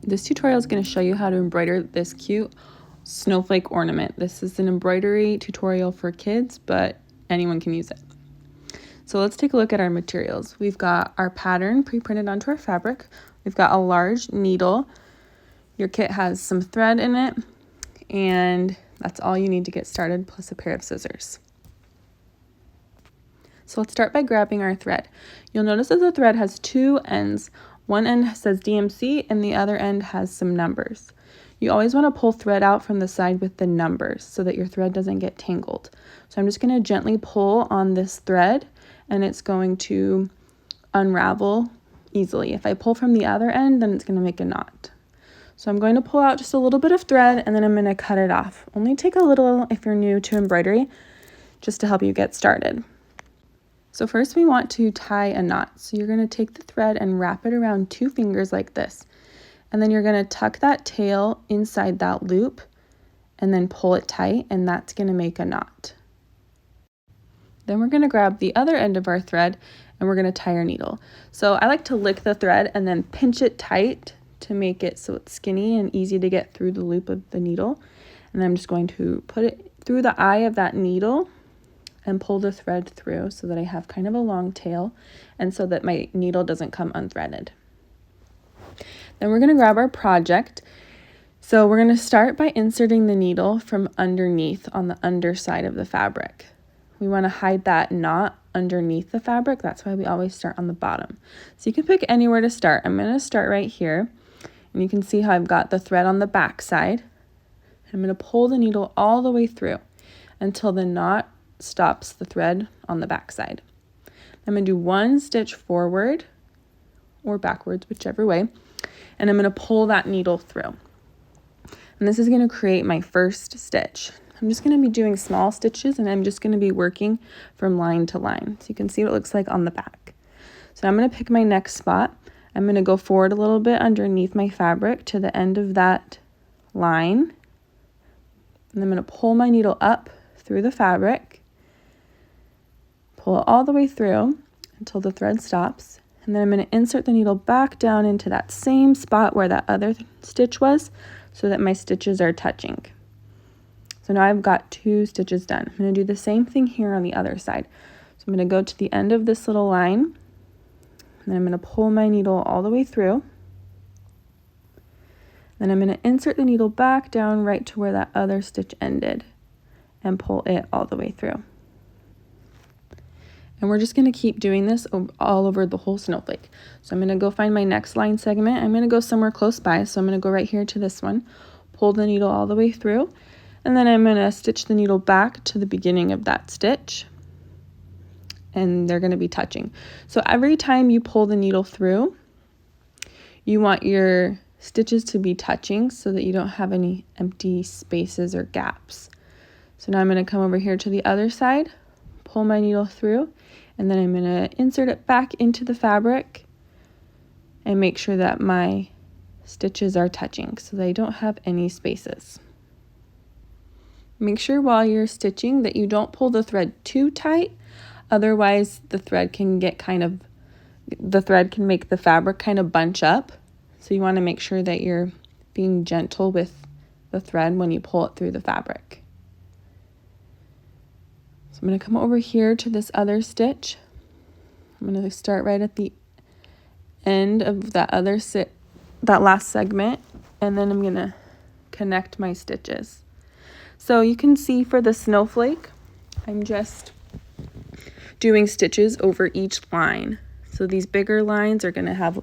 This tutorial is going to show you how to embroider this cute snowflake ornament. This is an embroidery tutorial for kids, but anyone can use it. So let's take a look at our materials. We've got our pattern pre-printed onto our fabric. We've got a large needle. Your kit has some thread in it, and that's all you need to get started, plus a pair of scissors. So let's start by grabbing our thread. You'll notice that the thread has two ends. One end says DMC and the other end has some numbers. You always want to pull thread out from the side with the numbers so that your thread doesn't get tangled. So I'm just going to gently pull on this thread and it's going to unravel easily. If I pull from the other end, then it's going to make a knot. So I'm going to pull out just a little bit of thread and then I'm going to cut it off. Only take a little if you're new to embroidery, just to help you get started. So first we want to tie a knot. So you're going to take the thread and wrap it around 2 fingers like this. And then you're going to tuck that tail inside that loop and then pull it tight, and that's going to make a knot. Then we're going to grab the other end of our thread and we're going to tie our needle. So I like to lick the thread and then pinch it tight to make it so it's skinny and easy to get through the loop of the needle. And I'm just going to put it through the eye of that needle and pull the thread through so that I have kind of a long tail and so that my needle doesn't come unthreaded. Then we're going to grab our project. So we're going to start by inserting the needle from underneath on the underside of the fabric. We want to hide that knot underneath the fabric. That's why we always start on the bottom. So you can pick anywhere to start. I'm going to start right here, and you can see how I've got the thread on the back side. I'm going to pull the needle all the way through until the knot stops the thread on the back side. I'm going to do 1 stitch forward or backwards, whichever way, and I'm going to pull that needle through. And this is going to create my first stitch. I'm just going to be doing small stitches and I'm just going to be working from line to line. So you can see what it looks like on the back. So I'm going to pick my next spot. I'm going to go forward a little bit underneath my fabric to the end of that line. And I'm going to pull my needle up through the fabric. Pull it all the way through until the thread stops. And then I'm going to insert the needle back down into that same spot where that other stitch was so that my stitches are touching. So now I've got 2 stitches done. I'm going to do the same thing here on the other side. So I'm going to go to the end of this little line, and then I'm going to pull my needle all the way through. Then I'm going to insert the needle back down right to where that other stitch ended and pull it all the way through. And we're just going to keep doing this all over the whole snowflake. So I'm going to go find my next line segment. I'm going to go somewhere close by. So I'm going to go right here to this one, pull the needle all the way through, and then I'm going to stitch the needle back to the beginning of that stitch. And they're going to be touching. So every time you pull the needle through, you want your stitches to be touching so that you don't have any empty spaces or gaps. So now I'm going to come over here to the other side, pull my needle through, and then I'm going to insert it back into the fabric and make sure that my stitches are touching so they don't have any spaces. Make sure while you're stitching that you don't pull the thread too tight, otherwise the thread can make the fabric kind of bunch up. So you want to make sure that you're being gentle with the thread when you pull it through the fabric. So I'm going to come over here to this other stitch. I'm going to start right at the end of that last segment, and then I'm going to connect my stitches. So you can see for the snowflake, I'm just doing stitches over each line. So these bigger lines are going to have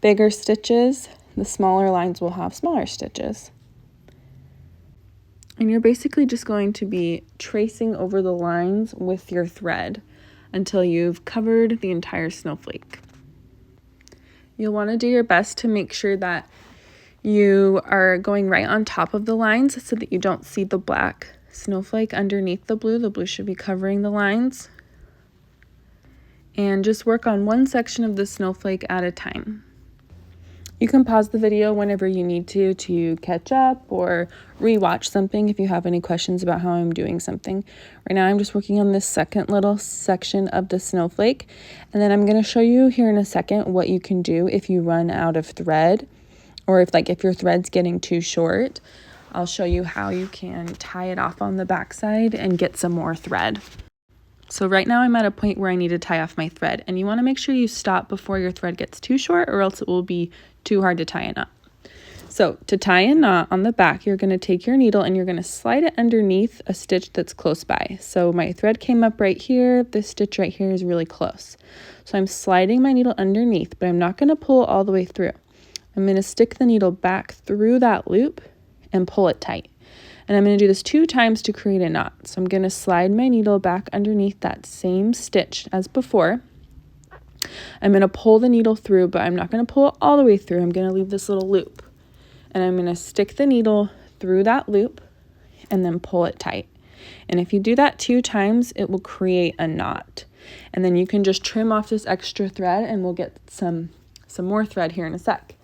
bigger stitches. The smaller lines will have smaller stitches. And you're basically just going to be tracing over the lines with your thread until you've covered the entire snowflake. You'll want to do your best to make sure that you are going right on top of the lines so that you don't see the black snowflake underneath the blue. The blue should be covering the lines. And just work on one section of the snowflake at a time. You can pause the video whenever you need to catch up or rewatch something if you have any questions about how I'm doing something. Right now I'm just working on this second little section of the snowflake, and then I'm going to show you here in a second what you can do if you run out of thread or if your thread's getting too short, I'll show you how you can tie it off on the back side and get some more thread. So right now I'm at a point where I need to tie off my thread, and you want to make sure you stop before your thread gets too short, or else it will be too hard to tie a knot. So to tie a knot on the back, you're going to take your needle and you're going to slide it underneath a stitch that's close by. So my thread came up right here. This stitch right here is really close. So I'm sliding my needle underneath, but I'm not going to pull all the way through. I'm going to stick the needle back through that loop and pull it tight. And I'm going to do this 2 times to create a knot. So I'm going to slide my needle back underneath that same stitch as before. I'm going to pull the needle through, but I'm not going to pull it all the way through. I'm going to leave this little loop. And I'm going to stick the needle through that loop and then pull it tight. And if you do that 2 times, it will create a knot. And then you can just trim off this extra thread and we'll get some more thread here in a sec.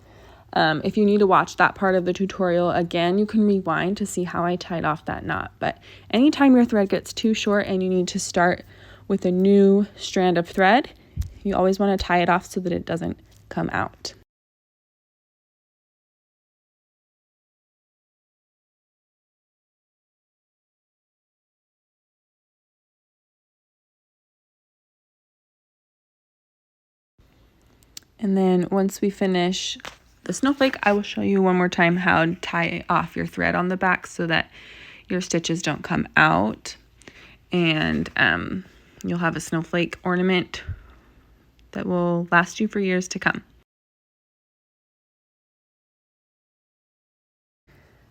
If you need to watch that part of the tutorial again, you can rewind to see how I tied off that knot. But anytime your thread gets too short and you need to start with a new strand of thread, you always want to tie it off so that it doesn't come out. And then once we finish the snowflake, I will show you one more time how to tie off your thread on the back so that your stitches don't come out, and you'll have a snowflake ornament that will last you for years to come.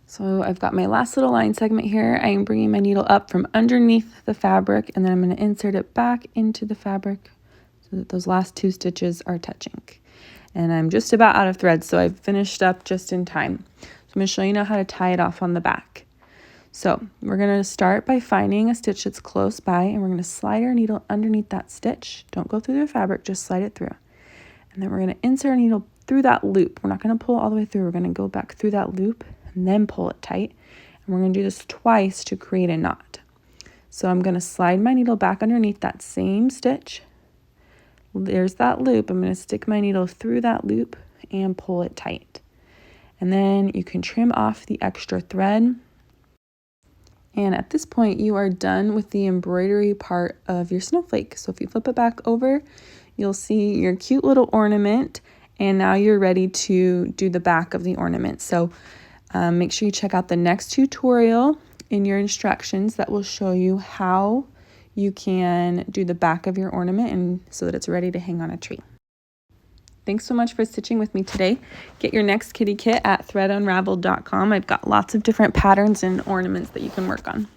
So I've got my last little line segment here. I am bringing my needle up from underneath the fabric, and then I'm going to insert it back into the fabric so that those last 2 stitches are touching. And I'm just about out of thread, so I've finished up just in time. So I'm going to show you now how to tie it off on the back. So we're going to start by finding a stitch that's close by, and we're going to slide our needle underneath that stitch. Don't go through the fabric, just slide it through. And then we're going to insert our needle through that loop. We're not going to pull all the way through. We're going to go back through that loop and then pull it tight. And we're going to do this twice to create a knot. So I'm going to slide my needle back underneath that same stitch. There's that loop. I'm going to stick my needle through that loop and pull it tight. And then you can trim off the extra thread. And at this point, you are done with the embroidery part of your snowflake. So if you flip it back over, you'll see your cute little ornament. And now you're ready to do the back of the ornament. So make sure you check out the next tutorial in your instructions that will show you how you can do the back of your ornament and so that it's ready to hang on a tree. Thanks so much for stitching with me today. Get your next kitty kit at threadunraveled.com. I've got lots of different patterns and ornaments that you can work on.